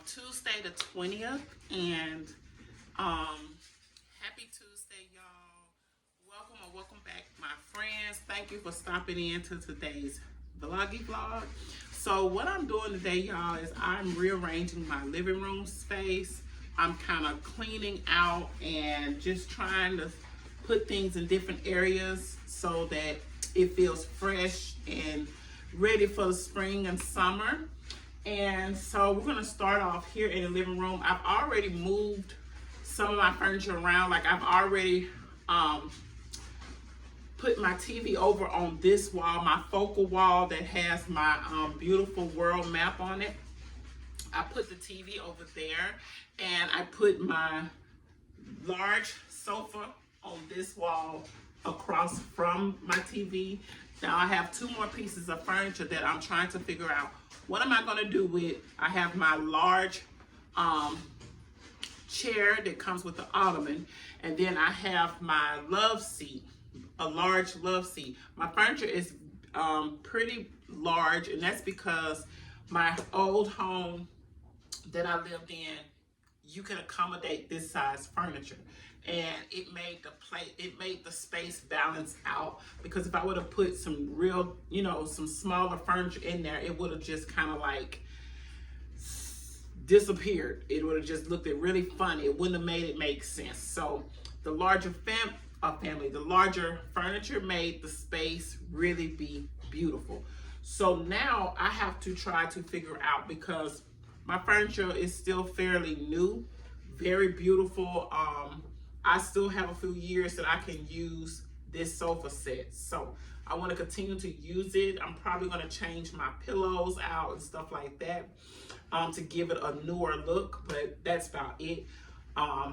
Tuesday the 20th, and happy Tuesday, y'all. Welcome or welcome back, my friends. Thank you for stopping in to today's vlog. So what I'm doing today, y'all, is I'm rearranging my living room space. I'm kind of cleaning out and just trying to put things in different areas so that it feels fresh and ready for the spring and summer. And so we're gonna start off here in the living room. I've already moved some of my furniture around. Like I've already put my TV over on this wall, my focal wall that has my beautiful world map on it. I put the TV over there, and I put my large sofa on this wall across from my TV. Now I have two more pieces of furniture that I'm trying to figure out what am I going to do with. I have my large chair that comes with the ottoman, and then I have my love seat, a large love seat. My furniture is pretty large, and that's because my old home that I lived in, you can accommodate this size furniture, and it made the space balance out. Because if I would have put some real, some smaller furniture in there, it would have just kind of like disappeared. It would have just looked really funny. It wouldn't have made it make sense. So the larger the larger furniture made the space really be beautiful. So now I have to try to figure out, because my furniture is still fairly new, very beautiful. I still have a few years that I can use this sofa set. So I want to continue to use it. I'm probably going to change my pillows out and stuff like that to give it a newer look, but that's about it.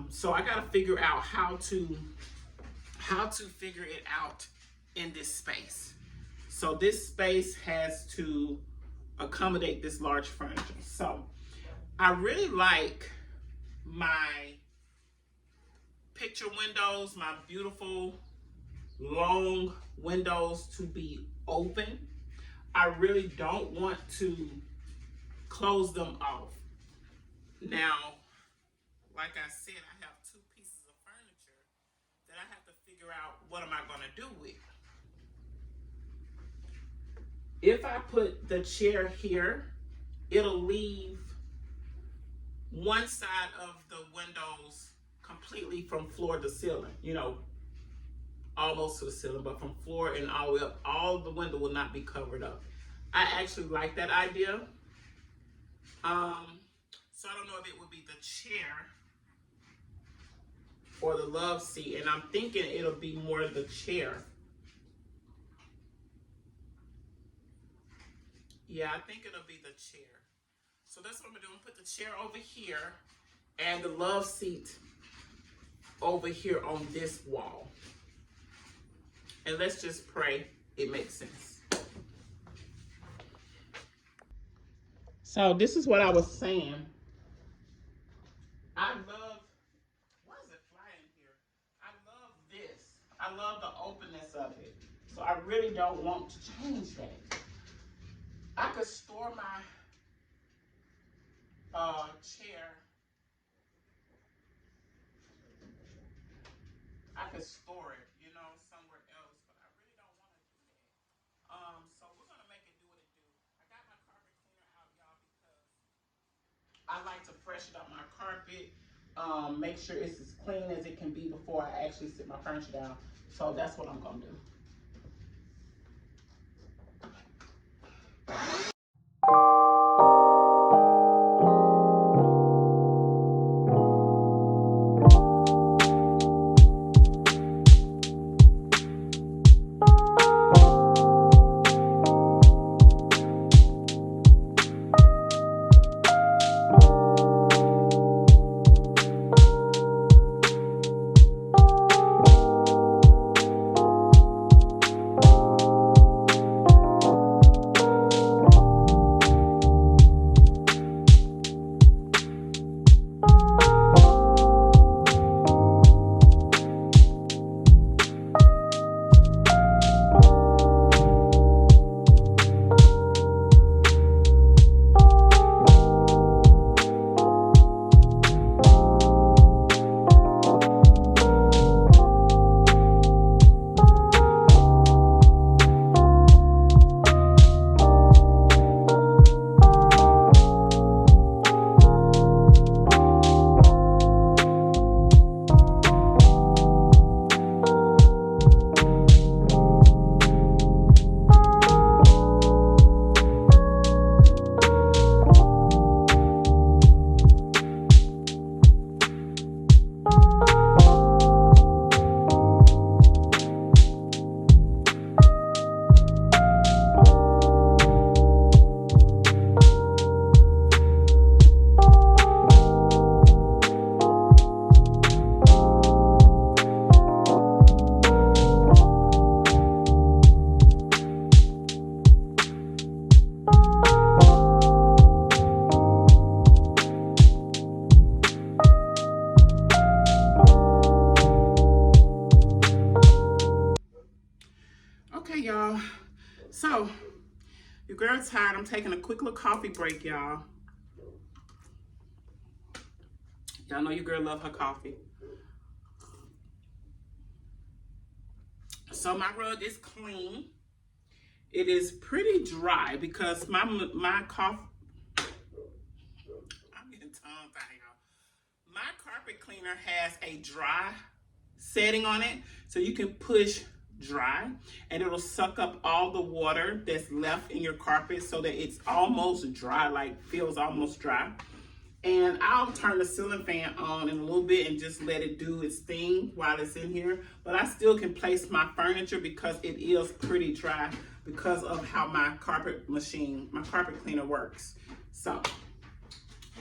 So I got to figure out how to figure it out in this space. So this space has to accommodate this large furniture. So I really like my picture windows, my beautiful long windows, to be open. I really don't want to close them off. Now, like I said, I have two pieces of furniture that I have to figure out what am I going to do with. If I put the chair here, it'll leave one side of the windows completely from floor to ceiling, almost to the ceiling, but from floor and all the way up, all the window will not be covered up. I actually like that idea. So I don't know if it would be the chair or the love seat, and I'm thinking it'll be more the chair. Yeah, I think it'll be the chair. So that's what I'm gonna do. I'm gonna put the chair over here and the love seat over here on this wall. And let's just pray it makes sense. So this is what I was saying. I love, why is it flying here? I love this. I love the openness of it. So I really don't want to change that. I could store my chair. I could store it, somewhere else, but I really don't want to do that. So we're gonna make it do what it do. I got my carpet cleaner out, y'all, because I like to freshen up my carpet, make sure it's as clean as it can be before I actually sit my furniture down. So that's what I'm gonna do. So, your girl's tired. I'm taking a quick little coffee break, y'all. Y'all know your girl love her coffee. So my rug is clean. It is pretty dry because my coffee, I'm getting tongue-tied, y'all. My carpet cleaner has a dry setting on it, so you can push dry and it'll suck up all the water that's left in your carpet so that it's almost dry, like feels almost dry. And I'll turn the ceiling fan on in a little bit and just let it do its thing while it's in here. But I still can place my furniture because it is pretty dry because of how my carpet cleaner works. So,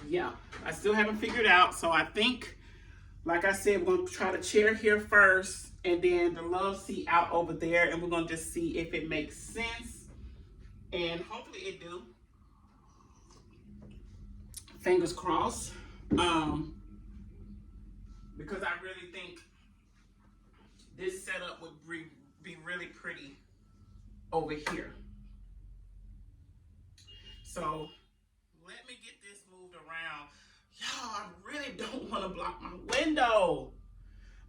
yeah, I still haven't figured out. So I think, like I said, we're going to try the chair here first and then the love seat out over there. And we're going to just see if it makes sense. And hopefully it do. Fingers crossed, because I really think this setup would be really pretty over here. So let me get this moved around. Y'all, I really don't want to block my window,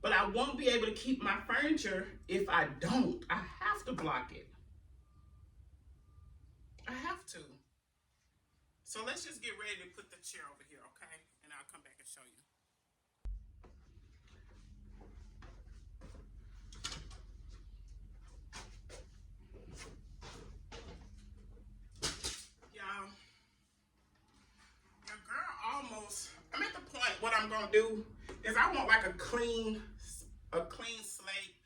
but I won't be able to keep my furniture if I don't. I have to block it. I have to. So let's just get ready to put the chair over here, okay? And I'll come back and show you. Y'all, your girl almost, I'm at the point, what I'm gonna do is I want like a clean slate,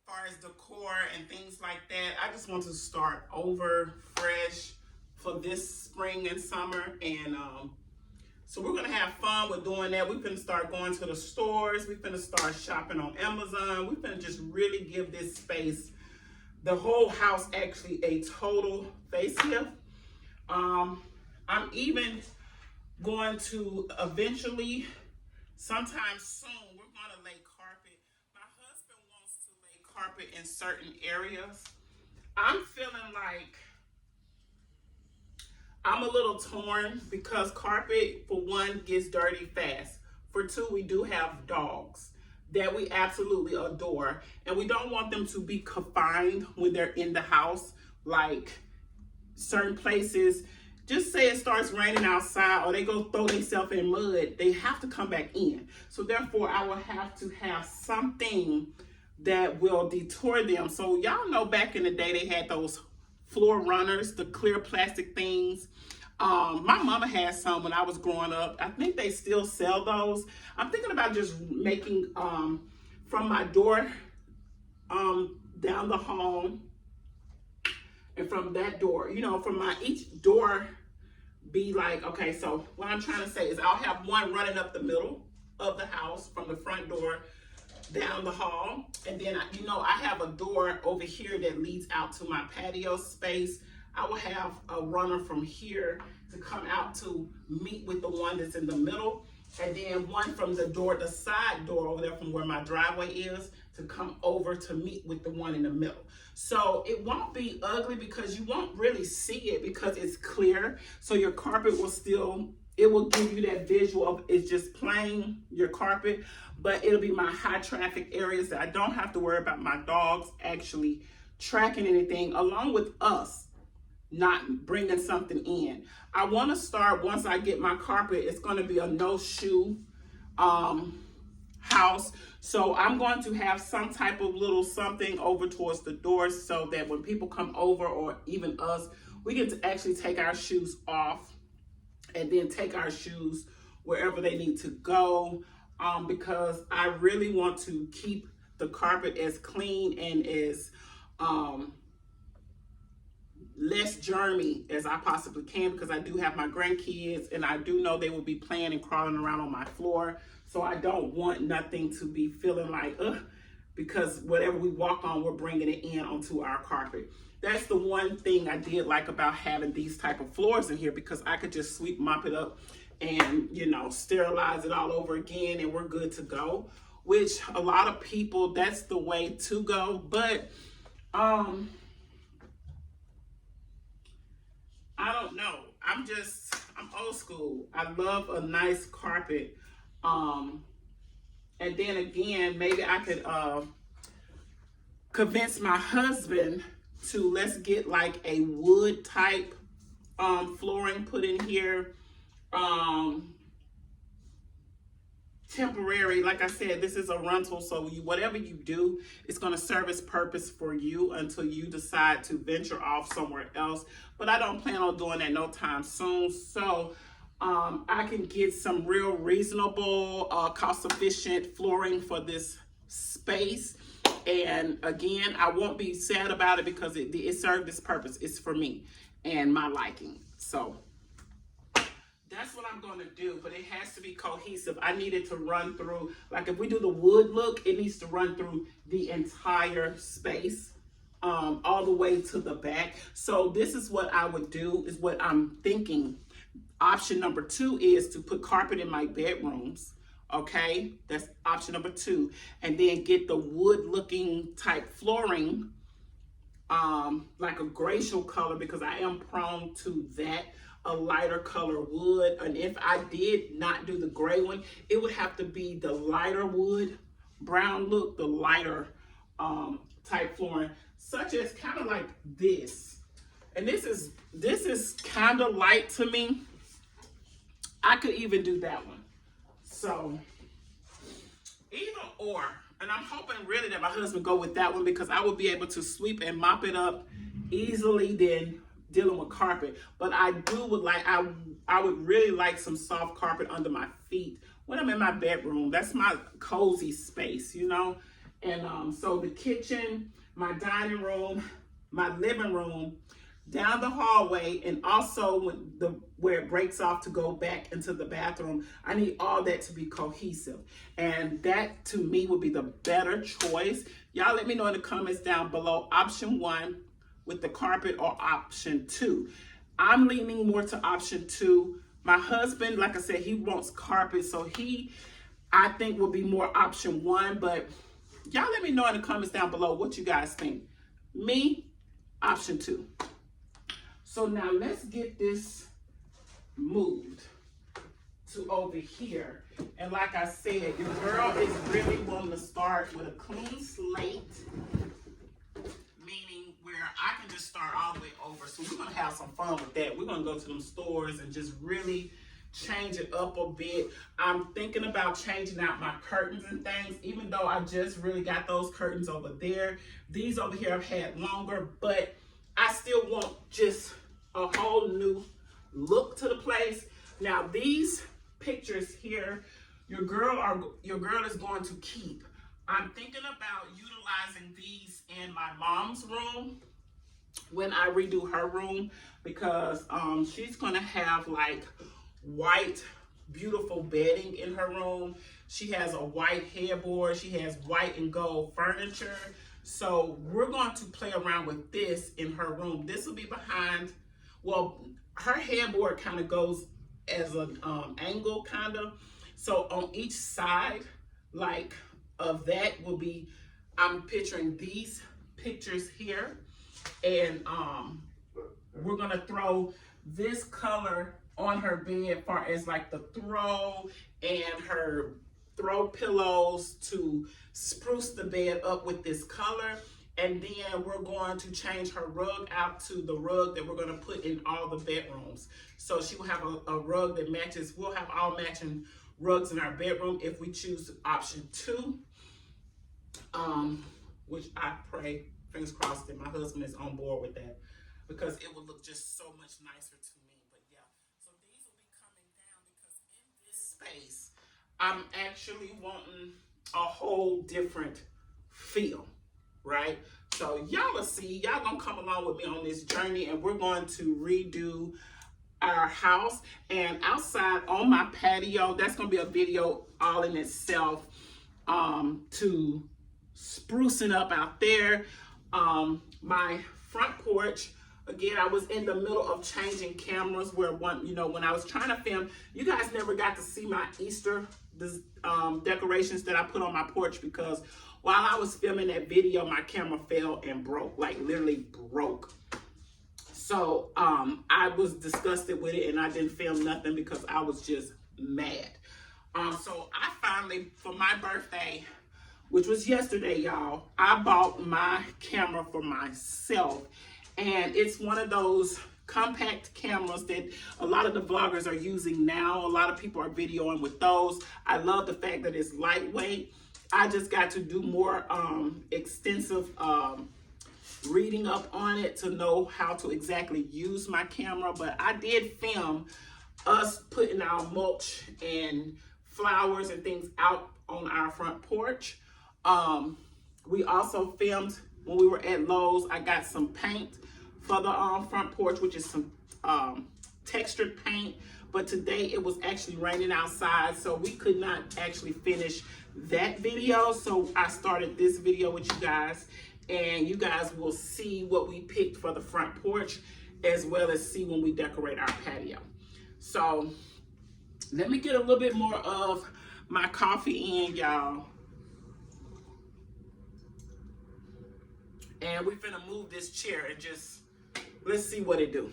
far as decor and things like that. I just want to start over fresh for this spring and summer, and so we're gonna have fun with doing that. We're gonna start going to the stores. We're gonna start shopping on Amazon. We're gonna just really give this space, the whole house, actually a total facelift. I'm even going to eventually, sometime soon, we're gonna lay carpet. My husband wants to lay carpet in certain areas. I'm feeling like I'm a little torn because carpet, for one, gets dirty fast. For two, we do have dogs that we absolutely adore, and we don't want them to be confined when they're in the house. Like certain places, just say it starts raining outside or they go throw themselves in mud, they have to come back in. So therefore, I will have to have something that will deter them. So y'all know back in the day, they had those floor runners, the clear plastic things. My mama had some when I was growing up. I think they still sell those. I'm thinking about just making from my door down the hall, and from that door, you know, from my each door be like, okay, so what I'm trying to say is I'll have one running up the middle of the house from the front door down the hall, and then I have a door over here that leads out to my patio space. I will have a runner from here to come out to meet with the one that's in the middle, and then one from the side door over there from where my driveway is to come over to meet with the one in the middle. So it won't be ugly because you won't really see it because it's clear. So your carpet will still, it will give you that visual of it's just plain, your carpet, but it'll be my high traffic areas that I don't have to worry about my dogs actually tracking anything, along with us not bringing something in. I want to start, once I get my carpet, it's going to be a no shoe house. So I'm going to have some type of little something over towards the doors so that when people come over, or even us, we get to actually take our shoes off and then take our shoes wherever they need to go, because I really want to keep the carpet as clean and as less germy as I possibly can, because I do have my grandkids and I do know they will be playing and crawling around on my floor. So I don't want nothing to be feeling like, ugh, because whatever we walk on, we're bringing it in onto our carpet. That's the one thing I did like about having these type of floors in here, because I could just sweep, mop it up and, sterilize it all over again and we're good to go, which a lot of people, that's the way to go. But I don't know. I'm old school. I love a nice carpet. Um, and then again, maybe I could convince my husband to let's get like a wood type flooring put in here. Um, Temporary, like I said, this is a rental, so whatever you do, it's going to serve its purpose for you until you decide to venture off somewhere else. But I don't plan on doing that no time soon. So I can get some real reasonable, cost efficient flooring for this space. And again, I won't be sad about it because it served its purpose. It's for me and my liking. So that's what I'm going to do, but it has to be cohesive. I need it to run through, like if we do the wood look, it needs to run through the entire space, all the way to the back. So this is what I would do, is what I'm thinking. Option number 2 is to put carpet in my bedrooms. Okay, that's option number 2. And then get the wood looking type flooring, like a glacial color, because I am prone to that, a lighter color wood. And if I did not do the gray one, it would have to be the lighter wood brown look, the lighter type flooring, such as kind of like this. And this is kind of light to me. I could even do that one. So either or. And I'm hoping really that my husband go with that one, because I would be able to sweep and mop it up easily than dealing with carpet. But I would really like some soft carpet under my feet when I'm in my bedroom. That's my cozy space, you know. And so the kitchen, my dining room, my living room, down the hallway, and also where it breaks off to go back into the bathroom, I need all that to be cohesive. And that to me would be the better choice. Y'all let me know in the comments down below, option 1 with the carpet or option 2. I'm leaning more to option 2. My husband, like I said, he wants carpet, so I think will be more option 1. But y'all let me know in the comments down below what you guys think. Me, option 2. So now let's get this moved to over here. And like I said, your girl is really wanting to start with a clean slate, meaning where I can just start all the way over. So we're gonna have some fun with that. We're gonna go to them stores and just really change it up a bit. I'm thinking about changing out my curtains and things, even though I just really got those curtains over there. These over here I've had longer, but I still want just a whole new look to the place. Now these pictures here, your girl is going to keep. I'm thinking about utilizing these in my mom's room when I redo her room, because she's gonna have like white beautiful bedding in her room. She has a white headboard, she has white and gold furniture. So we're going to play around with this in her room. This will be behind, well, her headboard kind of goes as an angle kind of. So on each side, like of that will be, I'm picturing these pictures here. And we're gonna throw this color on her bed, far as like the throw and her throw pillows, to spruce the bed up with this color. And then we're going to change her rug out to the rug that we're going to put in all the bedrooms. So she will have a rug that matches. We'll have all matching rugs in our bedroom if we choose option 2. Which I pray, fingers crossed, that my husband is on board with that, because it will look just so much nicer to me. But yeah, so these will be coming down, because in this space, I'm actually wanting a whole different feel. Right? So y'all will see, y'all gonna come along with me on this journey, and we're going to redo our house. And outside on my patio, that's gonna be a video all in itself, to sprucing up out there. My front porch, again, I was in the middle of changing cameras, where when I was trying to film, you guys never got to see my Easter decorations that I put on my porch, because while I was filming that video, my camera fell and broke, like literally broke. So I was disgusted with it and I didn't film nothing because I was just mad. So I finally, for my birthday, which was yesterday, y'all, I bought my camera for myself. And it's one of those compact cameras that a lot of the vloggers are using now. A lot of people are videoing with those. I love the fact that it's lightweight. I just got to do more extensive reading up on it to know how to exactly use my camera. But I did film us putting our mulch and flowers and things out on our front porch. We also filmed when we were at Lowe's. I got some paint for the front porch, which is some textured paint. But today it was actually raining outside, so we could not actually finish that video. So I started this video with you guys, and you guys will see what we picked for the front porch, as well as see when we decorate our patio. So let me get a little bit more of my coffee in, y'all. And we're finna move this chair and just, let's see what it do.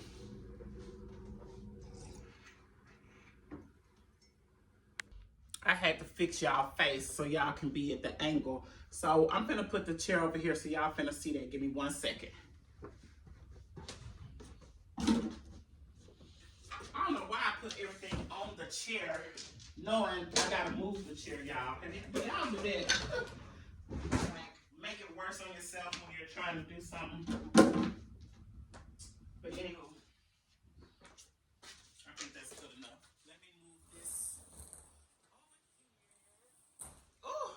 I had to fix y'all face so y'all can be at the angle. So I'm finna put the chair over here so y'all finna see that. Give me 1 second. I don't know why I put everything on the chair, knowing I gotta move the chair, y'all. But y'all do that. Make it worse on yourself when you're trying to do something. But anywho, I think that's good enough. Let me move this. Oh,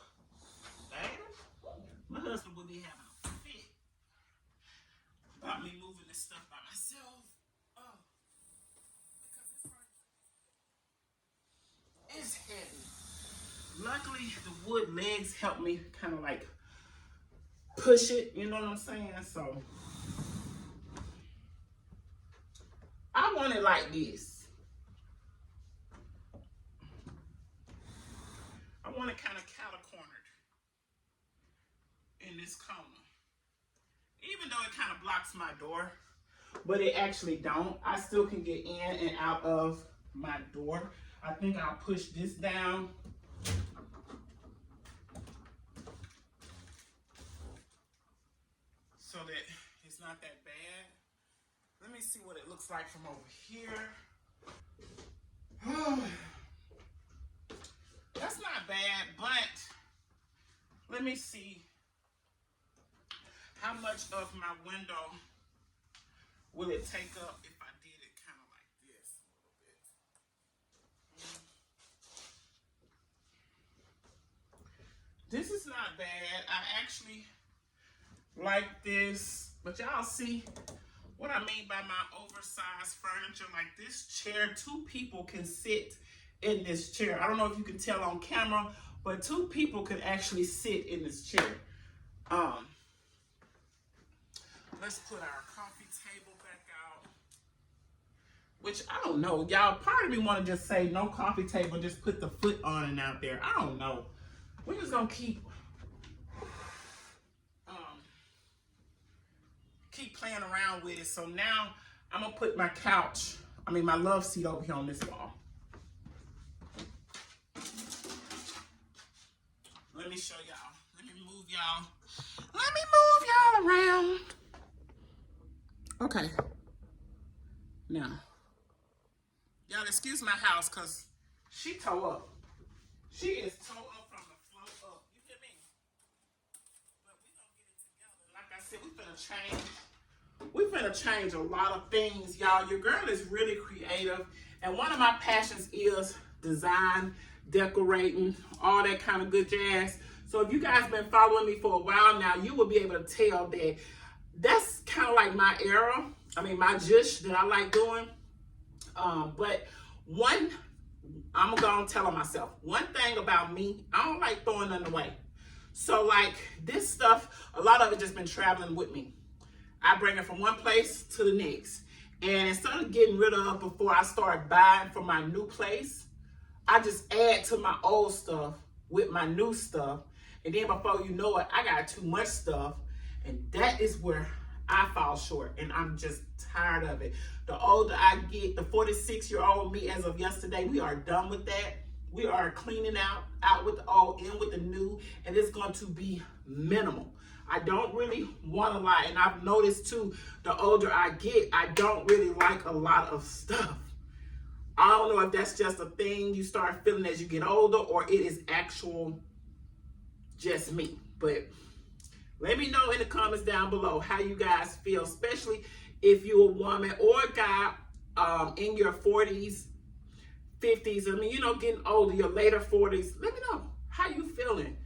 baby, my husband would be having a fit about me moving this stuff by myself. Oh, because it's heavy. Luckily, the wood legs help me kind of like push it, you know what I'm saying? So I want it like this. I want it kind of catty-cornered in this corner. Even though it kind of blocks my door, but it actually don't. I still can get in and out of my door. I think I'll push this down. So that it's not that bad. Let me see what it looks like from over here. That's not bad, but let me see how much of my window will it take up if I did it kind of like this a little bit. This is not bad. I actually like this, but y'all see what I mean by my oversized furniture. Like this chair, 2 people can sit in this chair. I don't know if you can tell on camera, but 2 people could actually sit in this chair. Let's put our coffee table back out, which I don't know, y'all. Part of me want to just say no coffee table, just put the foot on and out there. I don't know. We're just gonna keep playing around with it. So now I'm gonna put my couch, my love seat over here on this wall. Let me show y'all. Let me move y'all. Let me move y'all around. Okay. Now, y'all excuse my house because she tore up. She is tore up from the floor up. You hear me? But we gonna get it together. Like I said, we finna change a lot of things, y'all. Your girl is really creative, and one of my passions is design, decorating, all that kind of good jazz. So if you guys been following me for a while now, you will be able to tell that that's kind of like my era. My jush that I like doing. But I'm gonna tell myself, one thing about me, I don't like throwing nothing away. So like this stuff, a lot of it just been traveling with me. I bring it from one place to the next. And instead of getting rid of before I start buying for my new place, I just add to my old stuff with my new stuff. And then before you know it, I got too much stuff. And that is where I fall short, and I'm just tired of it. The older I get, the 46-year-old me as of yesterday, we are done with that. We are cleaning out with the old, in with the new, and it's going to be minimal. I don't really want to lie, and I've noticed too, the older I get, I don't really like a lot of stuff. I don't know if that's just a thing you start feeling as you get older, or it is actual just me. But let me know in the comments down below how you guys feel, especially if you're a woman or a guy in your 40s, 50s. I mean, you know, getting older, your later 40s. Let me know how you feeling.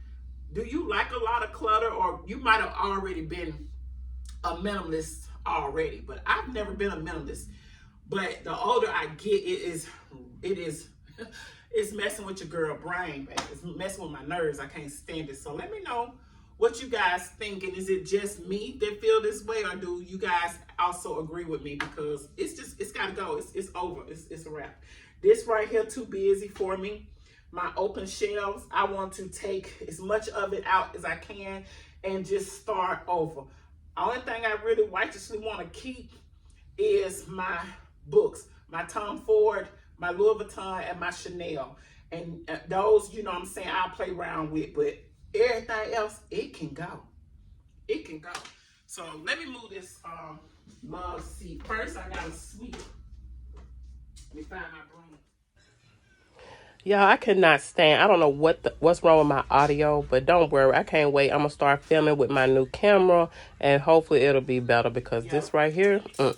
Do you like a lot of clutter, or you might have already been a minimalist already? But I've never been a minimalist. But the older I get, it's messing with your girl brain, baby. It's messing with my nerves. I can't stand it. So let me know what you guys think. And is it just me that feel this way, or do you guys also agree with me? Because it's gotta go. It's over. It's a wrap. This right here too busy for me. My open shelves, I want to take as much of it out as I can and just start over. Only thing I really righteously want to keep is my books, my Tom Ford, my Louis Vuitton, and my Chanel. And those, you know what I'm saying, I'll play around with, but everything else, it can go. It can go. So let me move this love seat. First, I gotta sweep. Let me find my broom. Y'all, I cannot stand. I don't know what's wrong with my audio, but don't worry. I can't wait. I'm going to start filming with my new camera, and hopefully it'll be better, because this right here, And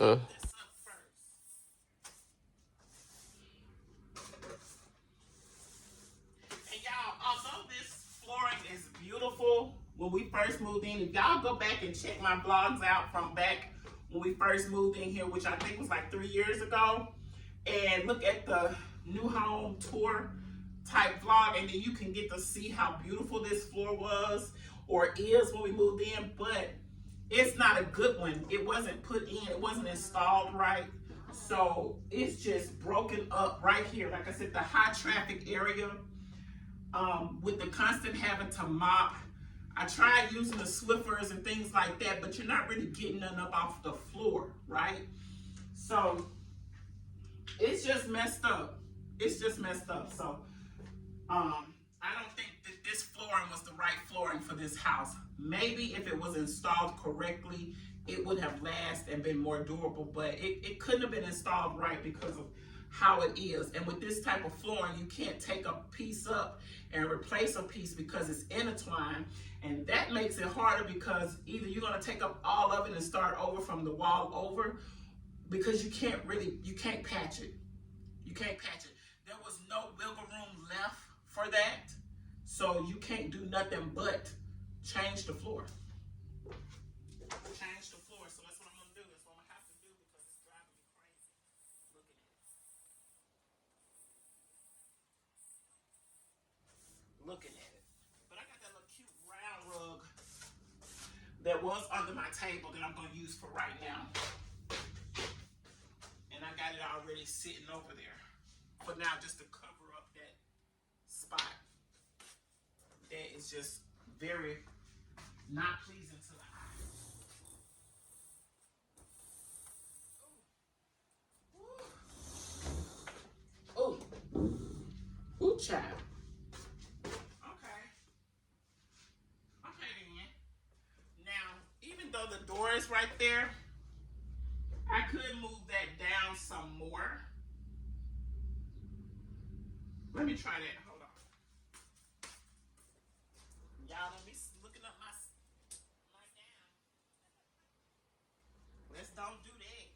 y'all, although this flooring is beautiful, when we first moved in, if y'all go back and check my vlogs out from back when we first moved in here, which I think was like 3 years ago, and look at the new home tour type vlog, and then you can get to see how beautiful this floor was or is when we moved in. But it's not a good one. It wasn't put in, it wasn't installed right, so it's just broken up right here. Like I said, the high traffic area, with the constant having to mop. I tried using the Swiffers and things like that, but you're not really getting nothing up off the floor, right? So it's just messed up. It's just messed up. So I don't think that this flooring was the right flooring for this house. Maybe if it was installed correctly, it would have lasted and been more durable, but it couldn't have been installed right because of how it is. And with this type of flooring, you can't take a piece up and replace a piece because it's intertwined. And that makes it harder, because either you're gonna take up all of it and start over from the wall over, because you can't patch it. You can't patch it. There was no wiggle room left for that. So you can't do nothing but change the floor. Change the floor. So that's what I'm gonna do. That's what I'm gonna have to do, because it's driving me crazy. Looking at it. But I got that little cute round rug that was under my table that I'm gonna use for right now. And I got it already sitting over there for now, just to cover up that spot that is just very not pleasing to the eye. Oh, ooh, child. Okay. Okay then. Now, even though the door is right there, I could move that down some more. Let me try that. Hold on. Y'all don't be looking up my gown. Let's don't do that.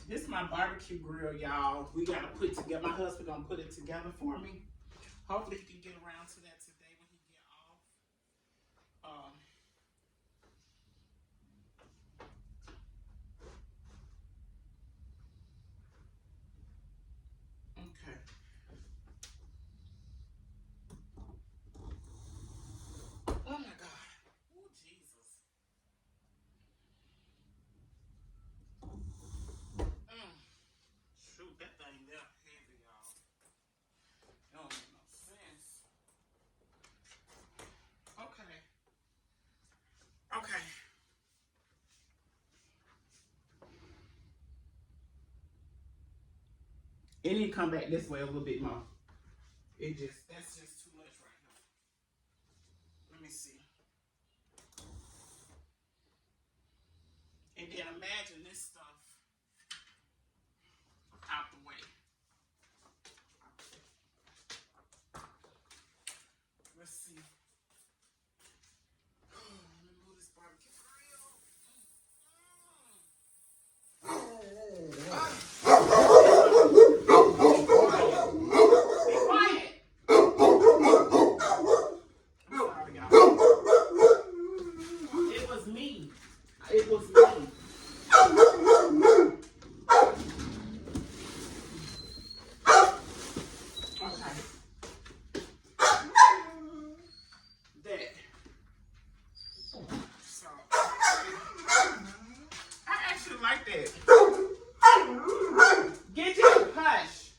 This is my barbecue grill, y'all. We gotta put together. My husband gonna put it together for me. Hopefully he can get around to that today when he get off. Okay. Oh my God. Oh Jesus. Shoot, that thing there heavy, y'all. It don't make no sense. Okay. Okay. It need to come back this way a little bit more. That's just too much right now. Let me see. And then imagine this stuff out the way. Let's see. Let me move this barbecue grill. Be quiet. I'm sorry, y'all. It was me. It was me. Okay. That. So, I actually like that. Get you, hush.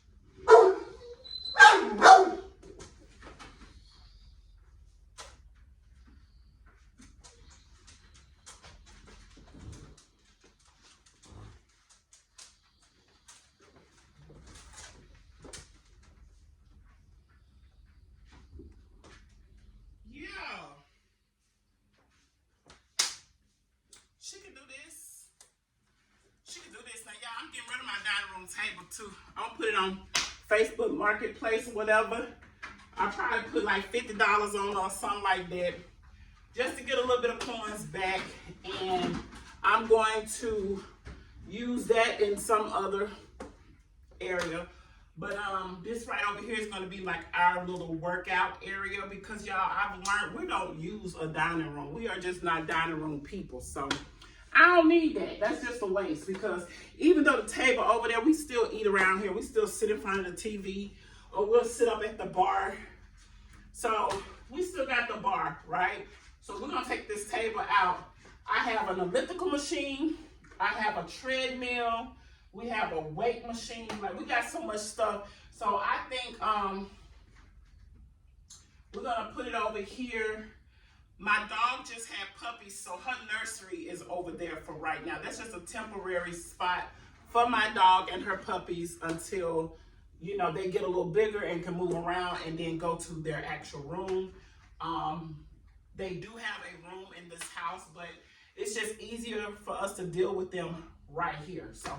Yeah. She can do this. She can do this. Now, y'all, I'm getting rid of my dining room table, too. I'm going to put it on Facebook Marketplace or whatever. I'll probably put like $50 on or something like that, just to get a little bit of coins back. And I'm going to use that in some other area. But this right over here is going to be like our little workout area, because y'all, I've learned we don't use a dining room. We are just not dining room people. So I don't need that. That's just a waste, because even though the table over there, we still eat around here. We still sit in front of the TV, or we'll sit up at the bar. So we still got the bar, right? So we're going to take this table out. I have an elliptical machine. I have a treadmill. We have a weight machine. Like, we got so much stuff. So I think we're going to put it over here. My dog just had puppies, so her nursery is over there for right now. That's just a temporary spot for my dog and her puppies until, you know, they get a little bigger and can move around and then go to their actual room. They do have a room in this house, but it's just easier for us to deal with them right here. So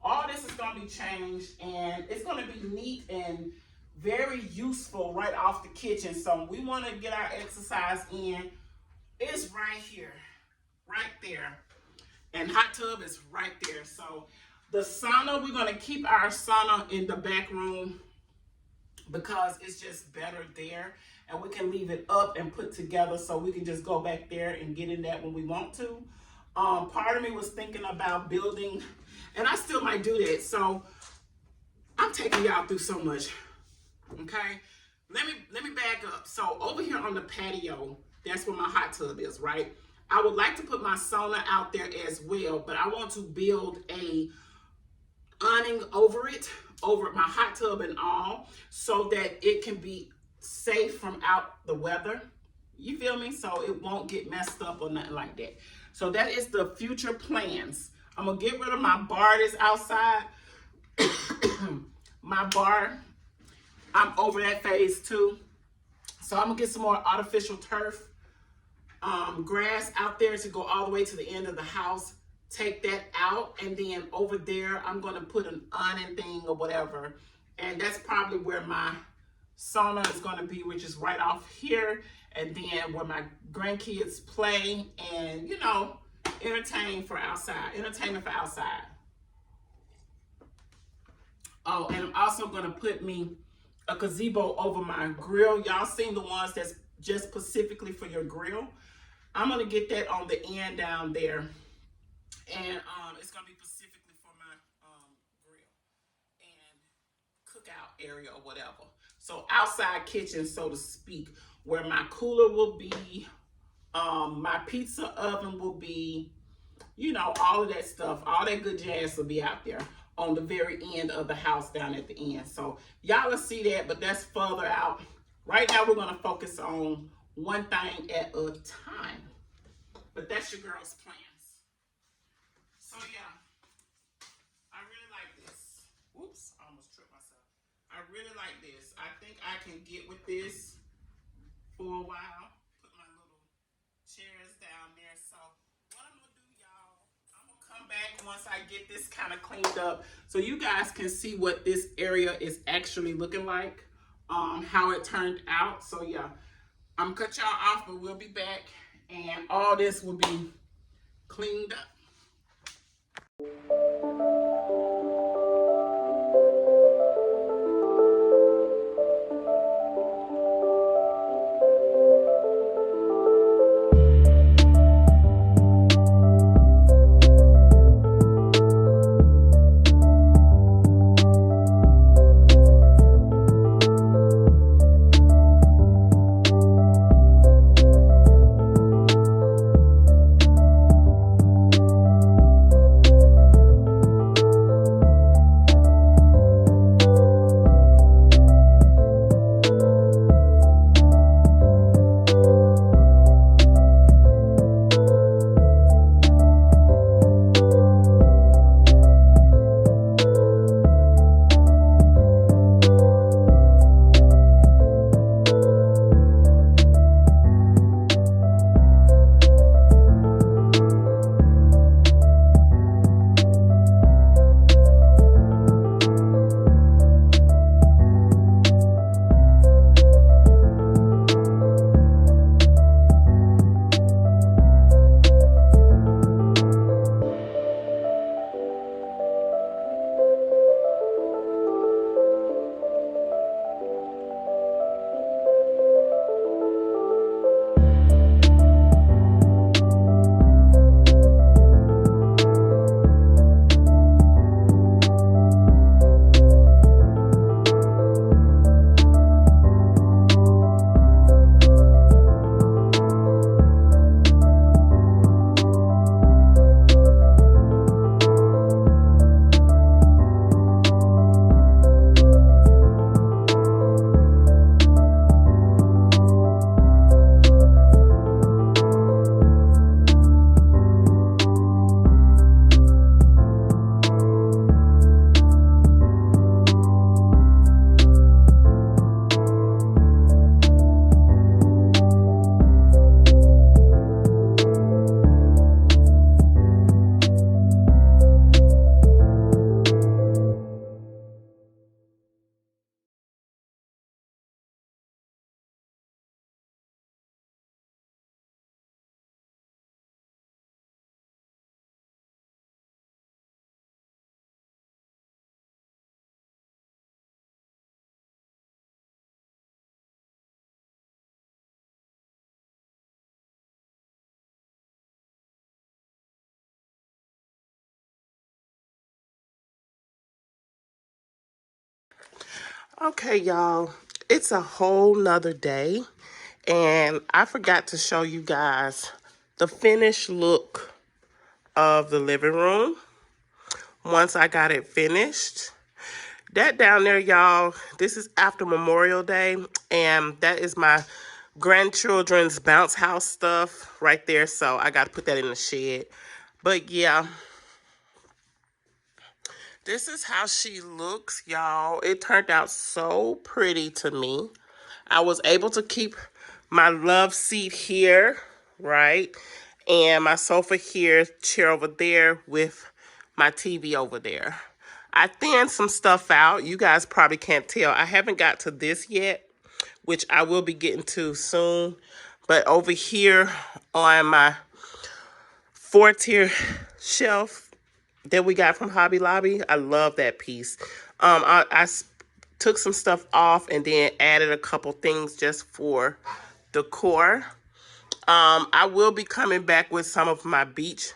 all this is going to be changed, and it's going to be neat and very useful right off the kitchen. So we want to get our exercise in. It's right here, right there. And hot tub is right there. So the sauna, we're going to keep our sauna in the back room because it's just better there. And we can leave it up and put together, so we can just go back there and get in that when we want to. Part of me was thinking about building, and I still might do that. So I'm taking y'all through so much. Okay, let me back up. So over here on the patio, that's where my hot tub is, right? I would like to put my sauna out there as well, but I want to build a awning over it, over my hot tub and all, so that it can be safe from out the weather. You feel me? So it won't get messed up or nothing like that. So that is the future plans. I'm gonna get rid of my bar that's outside. My bar, I'm over that phase too. So I'm gonna get some more artificial turf, grass out there to go all the way to the end of the house. Take that out, and then over there I'm gonna put an awning thing or whatever, and that's probably where my sauna is gonna be, which is right off here, and then where my grandkids play and, you know, entertainment for outside. Oh, and I'm also gonna put me a gazebo over my grill. Y'all seen the ones that's just specifically for your grill. I'm gonna get that on the end down there, and it's gonna be specifically for my grill and cookout area or whatever. So outside kitchen, so to speak, where my cooler will be, my pizza oven will be, you know, all of that stuff, all that good jazz will be out there on the very end of the house down at the end. So y'all will see that, but that's further out. Right now we're gonna focus on one thing at a time. But that's your girl's plans. So yeah, I really like this. Oops, I almost tripped myself. I really like this. I think I can get with this for a while. Put my little chairs down there. So what I'm gonna do, y'all, I'm gonna come back once I get this kind of cleaned up so you guys can see what this area is actually looking like, how it turned out. So yeah, I'm gonna cut y'all off, but we'll be back and all this will be cleaned up. Okay, y'all, it's a whole nother day, and I forgot to show you guys the finished look of the living room once I got it finished. That down there, y'all, this is after Memorial Day, and that is my grandchildren's bounce house stuff right there, so I got to put that in the shed. But yeah, this is how she looks, y'all. It turned out so pretty to me. I was able to keep my love seat here, right? And my sofa here, chair over there with my TV over there. I thinned some stuff out. You guys probably can't tell. I haven't got to this yet, which I will be getting to soon. But over here on my 4-tier shelf that we got from Hobby Lobby, I love that piece. I took some stuff off and then added a couple things just for decor. I will be coming back with some of my beach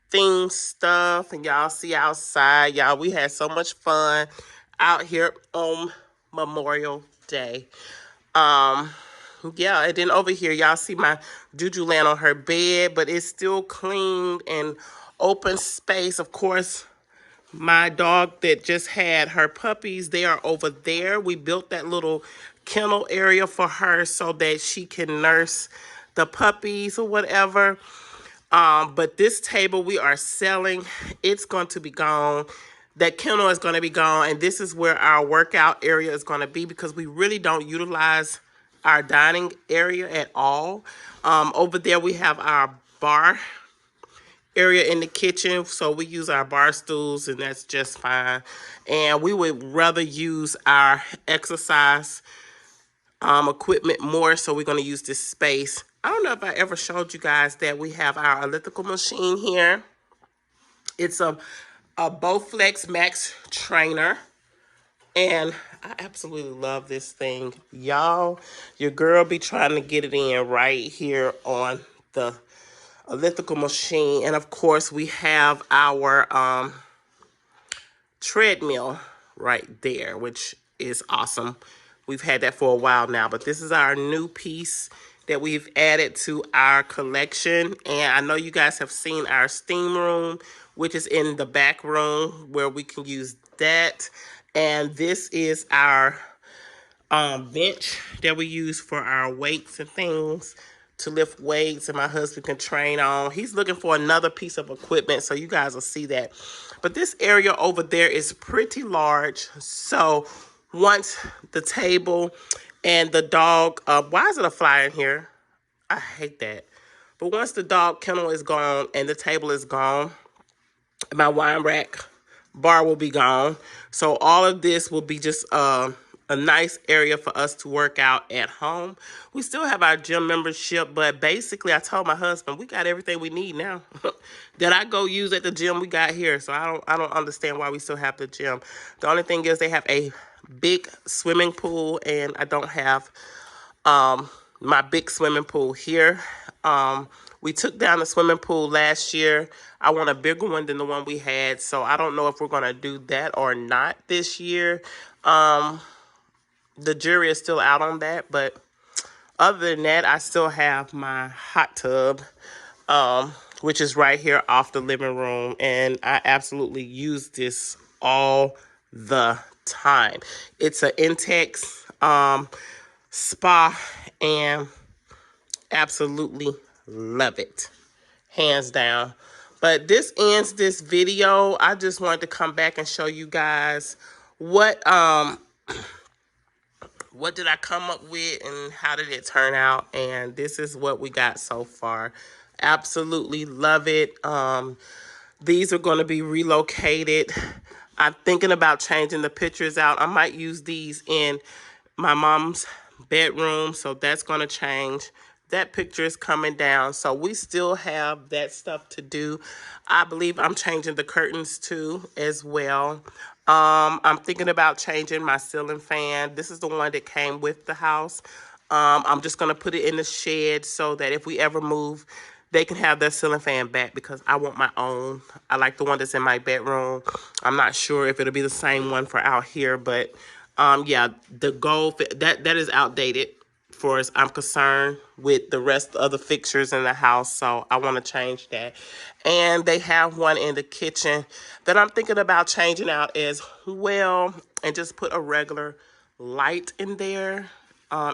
theme stuff, and y'all see outside. Y'all, we had so much fun out here on Memorial Day. Yeah, and then over here, y'all see my Juju laying on her bed, but it's still clean and open space. Of course, my dog that just had her puppies, they are over there. We built that little kennel area for her so that she can nurse the puppies or whatever. But this table we are selling, it's going to be gone. That kennel is going to be gone, and this is where our workout area is going to be because we really don't utilize our dining area at all. Over there we have our bar area in the kitchen, so we use our bar stools, and that's just fine. And we would rather use our exercise equipment more, so we're going to use this space. I don't know if I ever showed you guys that we have our elliptical machine here. It's a Bowflex Max Trainer, and I absolutely love this thing. Y'all, your girl be trying to get it in right here on the elliptical machine. And of course, we have our treadmill right there, which is awesome. We've had that for a while now, but this is our new piece that we've added to our collection. And I know you guys have seen our steam room, which is in the back room where we can use that. And this is our bench that we use for our weights and things to lift weights, and my husband can train on. He's looking for another piece of equipment, so you guys will see that. But this area over there is pretty large, so once the table and the dog, why is it a fly in here? I hate that. But once the dog kennel is gone and the table is gone, my wine rack bar will be gone. So all of this will be just a nice area for us to work out at home. We still have our gym membership, but basically I told my husband we got everything we need now that I go use at the gym we got here. So I don't understand why we still have the gym. The only thing is they have a big swimming pool, and I don't have my big swimming pool here. We took down the swimming pool last year. I want a bigger one than the one we had, so I don't know if we're going to do that or not this year. The jury is still out on that, but other than that, I still have my hot tub, which is right here off the living room, and I absolutely use this all the time. It's an Intex spa, and absolutely love it, hands down. But this ends this video. I just wanted to come back and show you guys what did I come up with and how did it turn out, and this is what we got so far. Absolutely love it. These are going to be relocated. I'm thinking about changing the pictures out. I might use these in my mom's bedroom, so that's going to change. That picture is coming down, so we still have that stuff to do. I believe I'm changing the curtains too as well. I'm thinking about changing my ceiling fan. This is the one that came with the house. I'm just going to put it in the shed so that if we ever move, they can have their ceiling fan back, because I want my own. I like the one that's in my bedroom. I'm not sure if it'll be the same one for out here, but yeah, the gold, that is outdated for as I'm concerned with the rest of the fixtures in the house, so I want to change that. And they have one in the kitchen that I'm thinking about changing out as well, and just put a regular light in there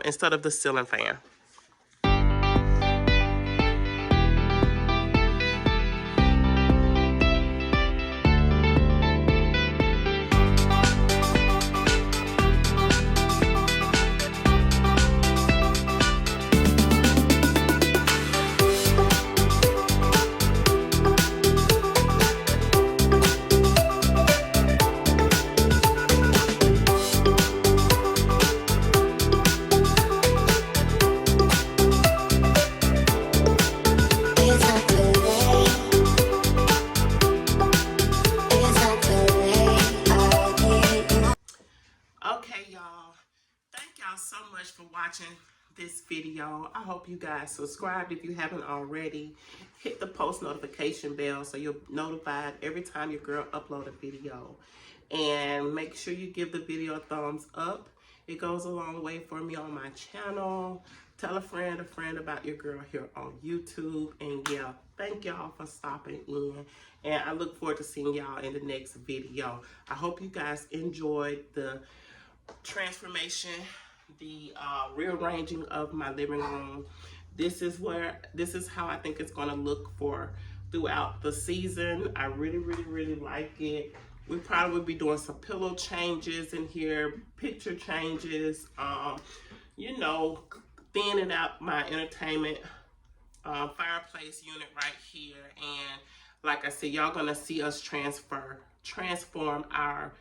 instead of the ceiling fan. this video. I hope you guys subscribed if you haven't already. Hit the post notification bell so you're notified every time your girl upload a video. And make sure you give the video a thumbs up. It goes a long way for me on my channel. Tell a friend about your girl here on YouTube. And yeah, thank y'all for stopping in. And I look forward to seeing y'all in the next video. I hope you guys enjoyed the transformation, the rearranging of my living room. This is how I think it's gonna look for throughout the season. I really like it. We probably will be doing some pillow changes in here, picture changes, you know, thinning out my entertainment fireplace unit right here. And like I said, y'all gonna see us transform our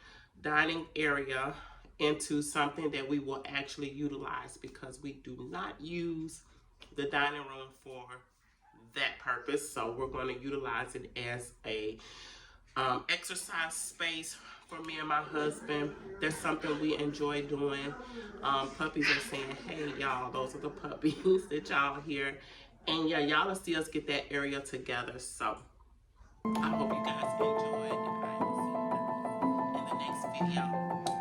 dining area into something that we will actually utilize, because we do not use the dining room for that purpose. So we're going to utilize it as a exercise space for me and my husband. There's something we enjoy doing. Puppies are saying, hey y'all, those are the puppies that y'all hear. And yeah, y'all will see us get that area together. So I hope you guys enjoyed, and I will see you guys in the next video.